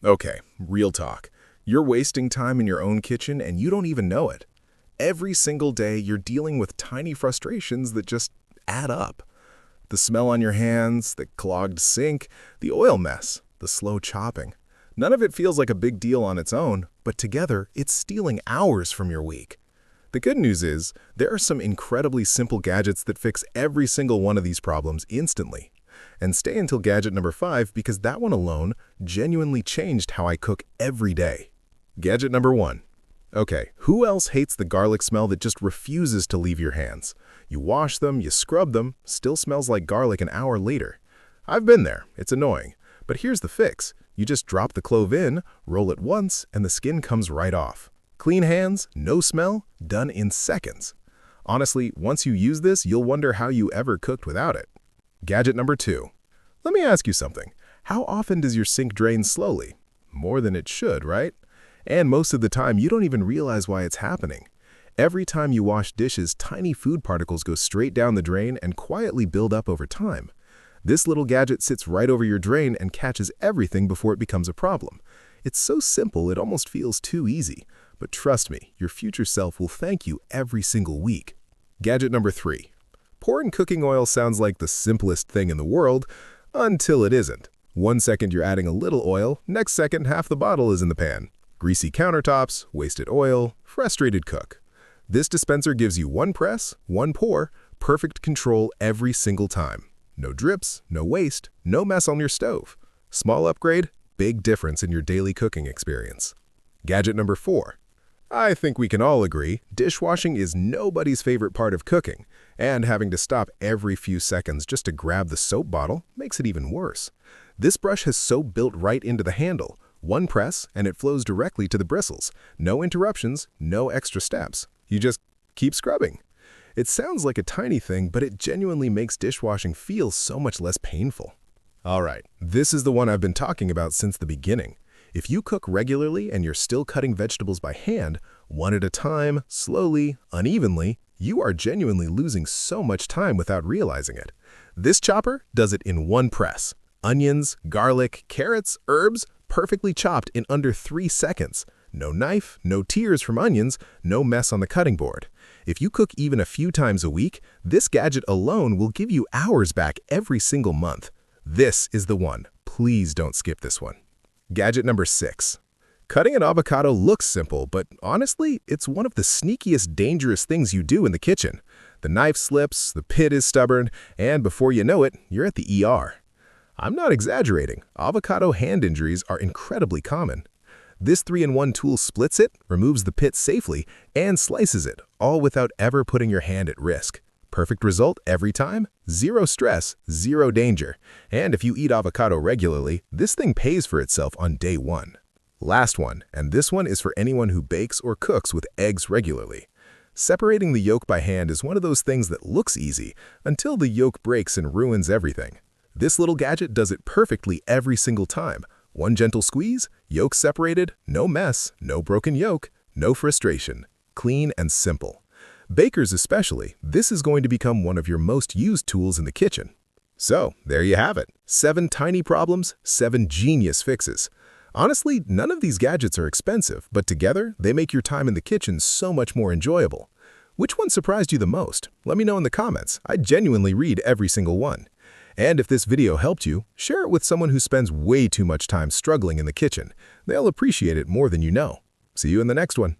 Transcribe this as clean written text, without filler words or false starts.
Okay, real talk. You're wasting time in your own kitchen and you don't even know it. Every single day, you're dealing with tiny frustrations that just add up. The smell on your hands, the clogged sink, the oil mess, the slow chopping. None of it feels like a big deal on its own, but together, it's stealing hours from your week. The good news is, there are some incredibly simple gadgets that fix every single one of these problems instantly. And stay until gadget number 5 because that one alone genuinely changed how I cook every day. Gadget number 1. Okay, who else hates the garlic smell that just refuses to leave your hands? You wash them, you scrub them, still smells like garlic an hour later. I've been there, it's annoying. But here's the fix. You just drop the clove in, roll it once, and the skin comes right off. Clean hands, no smell, done in seconds. Honestly, once you use this, you'll wonder how you ever cooked without it. Gadget number 2. Let me ask you something. How often does your sink drain slowly? More than it should, right? And most of the time, you don't even realize why it's happening. Every time you wash dishes, tiny food particles go straight down the drain and quietly build up over time. This little gadget sits right over your drain and catches everything before it becomes a problem. It's so simple, it almost feels too easy. But trust me, your future self will thank you every single week. Gadget number 3. Pouring cooking oil sounds like the simplest thing in the world, until it isn't. One second you're adding a little oil, next second half the bottle is in the pan. Greasy countertops, wasted oil, frustrated cook. This dispenser gives you one press, one pour, perfect control every single time. No drips, no waste, no mess on your stove. Small upgrade, big difference in your daily cooking experience. Gadget number 4. I think we can all agree, dishwashing is nobody's favorite part of cooking, and having to stop every few seconds just to grab the soap bottle makes it even worse. This brush has soap built right into the handle. One press, and it flows directly to the bristles. No interruptions, no extra steps. You just keep scrubbing. It sounds like a tiny thing, but it genuinely makes dishwashing feel so much less painful. Alright, this is the one I've been talking about since the beginning. If you cook regularly and you're still cutting vegetables by hand, one at a time, slowly, unevenly, you are genuinely losing so much time without realizing it. This chopper does it in one press. Onions, garlic, carrots, herbs, perfectly chopped in under 3 seconds. No knife, no tears from onions, no mess on the cutting board. If you cook even a few times a week, this gadget alone will give you hours back every single month. This is the one. Please don't skip this one. Gadget number 6. Cutting an avocado looks simple, but honestly, it's one of the sneakiest, dangerous things you do in the kitchen. The knife slips, the pit is stubborn, and before you know it, you're at the ER. I'm not exaggerating. Avocado hand injuries are incredibly common. This 3-in-1 tool splits it, removes the pit safely, and slices it, all without ever putting your hand at risk. Perfect result every time, zero stress, zero danger. And if you eat avocado regularly, this thing pays for itself on day 1. Last one, and this one is for anyone who bakes or cooks with eggs regularly. Separating the yolk by hand is one of those things that looks easy until the yolk breaks and ruins everything. This little gadget does it perfectly every single time. One gentle squeeze, yolk separated, no mess, no broken yolk, no frustration. Clean and simple. Bakers especially, this is going to become one of your most used tools in the kitchen. So, there you have it. 7 tiny problems, 7 genius fixes. Honestly, none of these gadgets are expensive, but together, they make your time in the kitchen so much more enjoyable. Which one surprised you the most? Let me know in the comments. I genuinely read every single one. And if this video helped you, share it with someone who spends way too much time struggling in the kitchen. They'll appreciate it more than you know. See you in the next one.